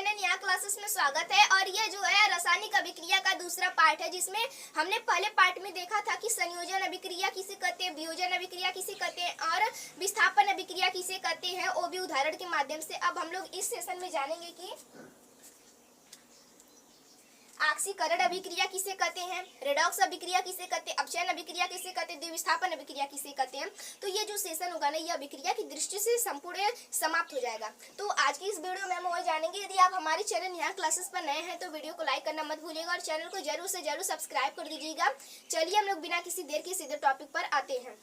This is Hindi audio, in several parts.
चैनल यहाँ क्लासेस में स्वागत है। और ये जो है रासायनिक अभिक्रिया का दूसरा पार्ट है, जिसमें हमने पहले पार्ट में देखा था कि संयोजन अभिक्रिया किसे कहते हैं, वियोजन अभिक्रिया किसे कहते हैं और विस्थापन अभिक्रिया किसे कहते हैं, वो भी उदाहरण के माध्यम से। अब हम लोग इस सेशन में जानेंगे कि ऑक्सीकरण अभिक्रिया किसे कहते हैं, रेडॉक्स अभिक्रिया किसे कहते हैं, अपचयन अभिक्रिया किसे कहते हैं, द्विविस्थापन अभिक्रिया किसे कहते हैं। तो ये जो सेशन होगा ना, ये अभिक्रिया की दृष्टि से संपूर्ण समाप्त हो जाएगा। तो आज की इस वीडियो में हम वह जानेंगे। यदि आप हमारे चैनल यहाँ क्लासेस पर नए हैं तो वीडियो को लाइक करना मत भूलिएगा और चैनल को जरूर से जरूर सब्सक्राइब कर दीजिएगा। चलिए हम लोग बिना किसी देर के सीधे टॉपिक पर आते हैं।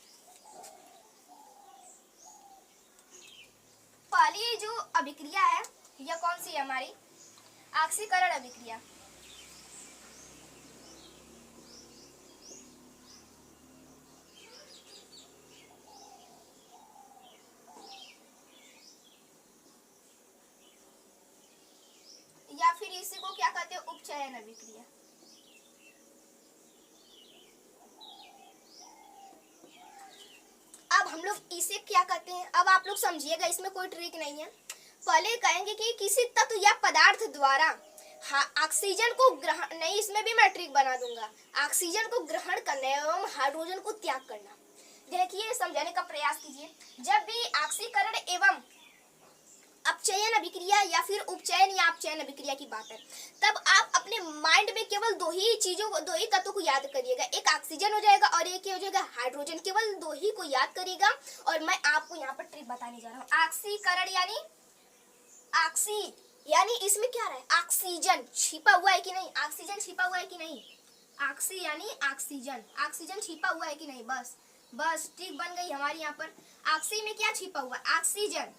पहली जो अभिक्रिया है यह कौन सी है, हमारी ऑक्सीकरण अभिक्रिया। या फिर इसी को क्या कहते हैं, उपचयन अभिक्रिया। अब हम लोग इसे क्या कहते हैं, अब आप लोग समझिएगा, इसमें कोई ट्रिक नहीं है। पहले कहेंगे कि किसी तत्व या पदार्थ द्वारा ऑक्सीजन को ग्रहण, नहीं इसमें भी मैं ट्रिक बना दूंगा, ऑक्सीजन को ग्रहण करना एवं हाइड्रोजन को त्याग करना। देखिए समझाने का प्रयास कीजिए। जब भी ऑक्सीकरण एवं अपचयन अभिक्रिया या फिर उपचयन या अपचयन अभिक्रिया की बात है, तब आप अपने माइंड में केवल दो ही तत्वों को याद करिएगा। एक ऑक्सीजन हो जाएगा और एक हो जाएगा हाइड्रोजन। केवल दो ही को याद करिएगा। और मैं आपको यहाँ पर ट्रिक बताने जा रहा हूँ। ऑक्सीकरण यानी यानी इसमें क्या है, ऑक्सीजन छिपा हुआ है कि नहीं, ऑक्सीजन छिपा हुआ है कि नहीं, ऑक्सी यानी ऑक्सीजन, ऑक्सीजन छिपा हुआ है कि नहीं। बस ट्रिक बन गई हमारी यहाँ पर। ऑक्सी में क्या छिपा हुआ, ऑक्सीजन।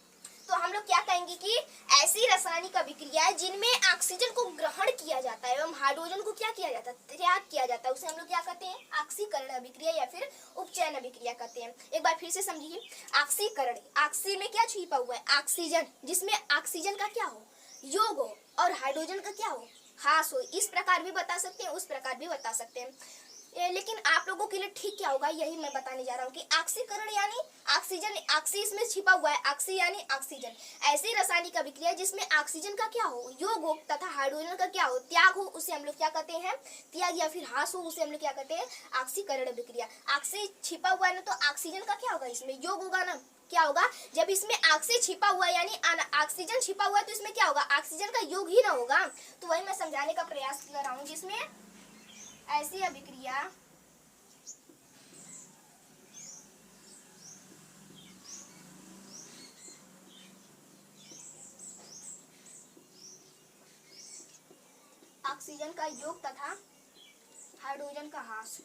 तो हम लोग क्या कहेंगे कि ऐसी रासायनिक अभिक्रिया जिनमें ऑक्सीजन को ग्रहण किया जाता है एवं हाइड्रोजन को क्या किया जाता है, त्याग किया जाता है, उसे हम लोग क्या कहते हैं, ऑक्सीकरण अभिक्रिया या फिर उपचयन अभिक्रिया कहते हैं। एक बार फिर से समझिए। ऑक्सीकरण, ऑक्सी में क्या छिपा हुआ है, ऑक्सीजन, जिसमें ऑक्सीजन का क्या हो, योग हो, और हाइड्रोजन का क्या हो, ह्रास हो। इस प्रकार भी बता सकते हैं, उस प्रकार भी बता सकते हैं। लेकिन आप लोगों के लिए ठीक क्या होगा, यही मैं बताने जा रहा हूँ कि ऑक्सीकरण यानी ऑक्सीजन, ऑक्सी इसमें छिपा हुआ है, ऑक्सी यानी ऑक्सीजन। ऐसी रासायनिक अभिक्रिया जिसमें ऑक्सीजन का क्या हो, योग हो, तथा हाइड्रोजन का क्या हो, त्याग हो, उसे हम लोग क्या कहते हैं, त्याग या फिर ह्रास हो, उसे हम लोग क्या कहते हैं, ऑक्सीकरण अभिक्रिया। ऑक्सी छिपा हुआ है ना, तो ऑक्सीजन का क्या होगा, इसमें योग होगा ना। क्या होगा, जब इसमें ऑक्सी छिपा हुआ है यानी ऑक्सीजन छिपा हुआ है, तो इसमें क्या होगा, ऑक्सीजन का योग ही ना होगा। तो वही मैं समझाने का प्रयास कर रहा हूँ, जिसमें ऐसी अभिक्रिया ऑक्सीजन का योग तथा हाइड्रोजन का ह्रास।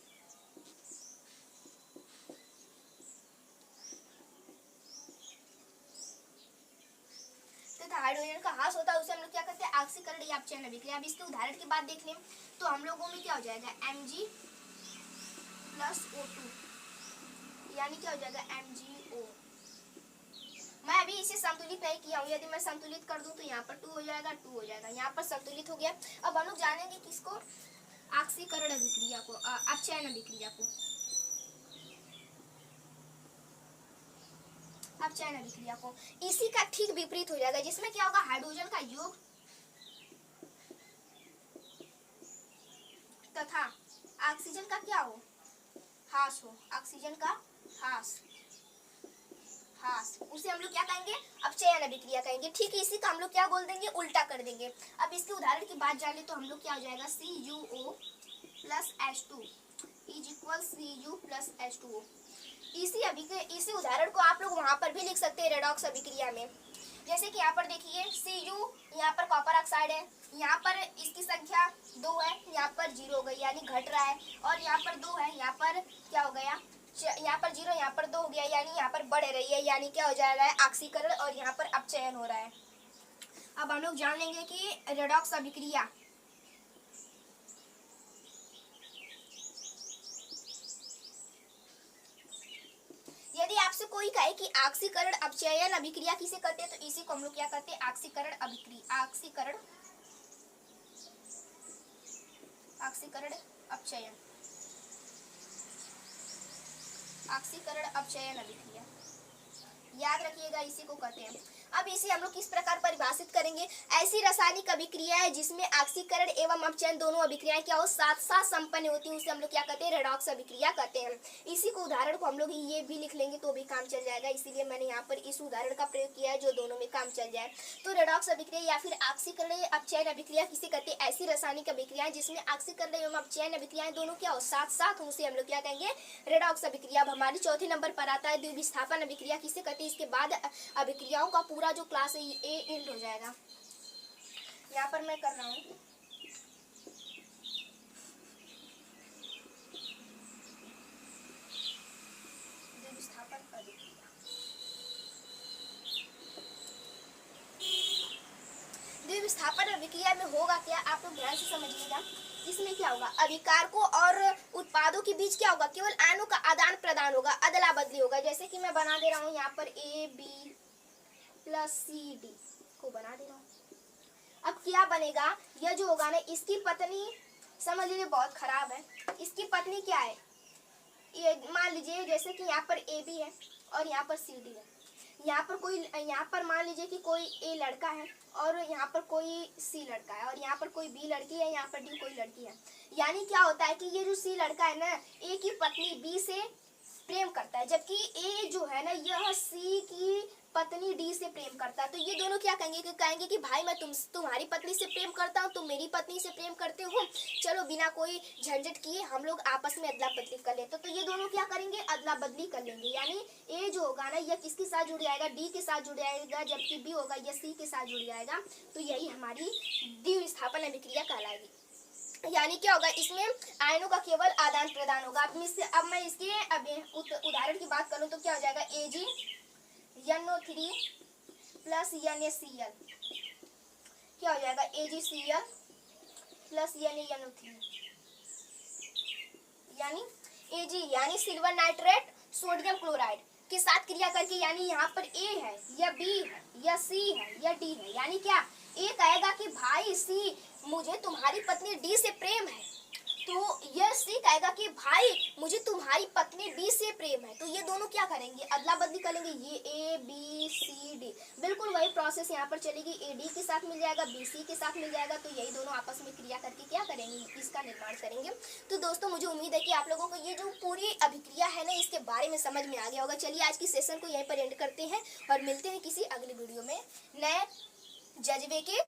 हाइड्रोजन का ह्रास होता है, उसे हम लोग क्या कहते हैं, ऑक्सीकरण या अपचयन अभिक्रिया। अब इसके उदाहरण की बात देख लें तो हम लोगों में क्या हो जाएगा, Mg प्लस O2 यानी क्या हो जाएगा, MgO। मैं अभी इसे संतुलित नहीं किया हूँ, यदि मैं संतुलित कर दूं तो यहाँ पर 2 हो जाएगा, 2 हो जाएगा, यहाँ पर संतुलित हो गया। अब हम लोग जानेंगे किसको, ऑक्सीकरण अभिक्रिया को, अपचयन अभिक्रिया को, अपचयन अभिक्रिया को। इसी का ठीक विपरीत हो जाएगा, जिसमें क्या होगा, हाइड्रोजन का योग तथा ऑक्सीजन का क्या हो, ह्रास हो, ऑक्सीजन का ह्रास, उसे हम लोग क्या कहेंगे, अपचयन अभिक्रिया कहेंगे। ठीक है, इसी का हम लोग क्या बोल देंगे, उल्टा कर देंगे। अब इसके उदाहरण की बात जाने तो हम लोग क्या हो जाएगा, CuO plus H2 is equal Cu plus H2O। इसी उदाहरण को आप लोग वहां पर भी लिख सकते हैं, रेडॉक्स अभिक्रिया में। जैसे कि यहाँ पर देखिए, Cu यहाँ पर कॉपर ऑक्साइड है, यहाँ पर इसकी संख्या 2 है, यहाँ पर 0 हो गई यानी घट रहा है, और यहाँ पर 2 है, यहाँ पर क्या हो गया, यहाँ पर 0, यहाँ पर 2 हो गया, यानी यहाँ पर बढ़ रही है, यानी क्या हो जा रहा है, ऑक्सीकरण, और यहाँ पर अपचयन हो रहा है। अब हम लोग जान लेंगे कि रेडॉक्स अभिक्रिया यदि आपसे कोई कहे कि ऑक्सीकरण अपचयन अभिक्रिया किसे कहते हैं, तो इसी को हम लोग क्या कहते हैं, ऑक्सीकरण अभिक्रिया, ऑक्सीकरण अपचयन, ऑक्सीकरण अपचयन अभिक्रिया, याद रखिएगा, इसी को कहते हैं। अब इसे हम लोग किस प्रकार परिभाषित करेंगे, ऐसी रासायनिक अभिक्रिया है जिसमें ऑक्सीकरण एवं अपचयन दोनों अभिक्रियाएं क्या हो, साथ साथ संपन्न होती है, उसे हम लोग क्या कहते हैं, रेडॉक्स अभिक्रिया कहते हैं। इसी को उदाहरण को हम लोग ये भी लिख लेंगे तो भी काम चल जाएगा, इसीलिए मैंने यहाँ पर इस उदाहरण का प्रयोग किया है जो दोनों में काम चल जाए। तो रेडॉक्स अभिक्रिया या फिर ऑक्सीकरण अपचयन अभिक्रिया किसे कहते हैं, ऐसी रासायनिक अभिक्रियाएं जिसमें ऑक्सीकरण एवं अपचयन अभिक्रियाएं दोनों क्या हो, साथ साथ हो, उसे हम लोग क्या कहेंगे, रेडॉक्स अभिक्रिया। अब हमारी चौथे नंबर पर आता है द्विविस्थापन अभिक्रिया किसे कहते हैं। इसके बाद अभिक्रियाओं का पूरा जो क्लास है ये एंड हो जाएगा। यहाँ पर मैं कर रहा हूँ द्विविस्थापन अभिक्रिया। द्विविस्थापन अभिक्रिया में होगा क्या, आप लोग ध्यान से समझिएगा। इसमें क्या होगा, अभिकारकों और उत्पादों के बीच क्या होगा, केवल आयनों का आदान प्रदान होगा, अदला बदली होगा। जैसे कि मैं बना दे रहा हूँ यहाँ पर AB प्लस CD को बना दे रहा हूँ। अब क्या बनेगा, यह जो होगा ना, इसकी पत्नी समझ लीजिए बहुत खराब है। इसकी पत्नी क्या है, ये मान लीजिए जैसे कि यहाँ पर AB है और यहाँ पर CD है। यहाँ पर मान लीजिए कि कोई A लड़का है और यहाँ पर कोई C लड़का है और यहाँ पर कोई B लड़की है, यहाँ पर D कोई लड़की है। यानी क्या होता है कि ये जो C लड़का है ना, A की पत्नी B से प्रेम करता है, जबकि A जो है ना, यह C की पत्नी D से प्रेम करता है। तो ये दोनों क्या कहेंगे कि भाई मैं तुम्हारी पत्नी से प्रेम करता हूँ, तुम मेरी पत्नी से प्रेम करते हो, चलो बिना कोई झंझट किए हम लोग आपस में अदला बदली कर लेते। तो ये दोनों क्या करेंगे, अदला बदली कर लेंगे। यानी A जो होगा ना, यह किसके साथ जुड़ जाएगा, D के साथ जुड़ जाएगा, जबकि B होगा यह C के साथ जुड़ जाएगा। तो यही हमारी द्विविस्थापन अभिक्रिया कहलाएगी। यानी क्या होगा, इसमें आयनों का केवल आदान प्रदान होगा। अब मैं इसके उदाहरण की बात करूं तो क्या हो जाएगा, AgNO3 प्लस NaCl क्या हो जाएगा, AgCl प्लस NaNO3 यानी Ag यानी सिल्वर नाइट्रेट सोडियम क्लोराइड के साथ क्रिया करके, यानी यहाँ पर A है या B है या C है या D है। यानी क्या, A कहेगा कि भाई C मुझे तुम्हारी पत्नी D से प्रेम है, तो यह C कहेगा कि भाई मुझे तुम्हारी पत्नी B से प्रेम है। तो ये दोनों क्या करेंगे, अदला बदली करेंगे, ये A B C D बिल्कुल वही प्रोसेस यहाँ पर चलेगी। A D के साथ मिल जाएगा, B C के साथ मिल जाएगा, तो यही दोनों आपस में क्रिया करके क्या करेंगे, इसका निर्माण करेंगे। तो दोस्तों मुझे उम्मीद है कि आप लोगों को ये जो पूरी अभिक्रिया है ना, इसके बारे में समझ में आ गया होगा। चलिए आज की सेशन को यहीं पर एंड करते हैं और मिलते हैं किसी अगले वीडियो में नए जज्बे के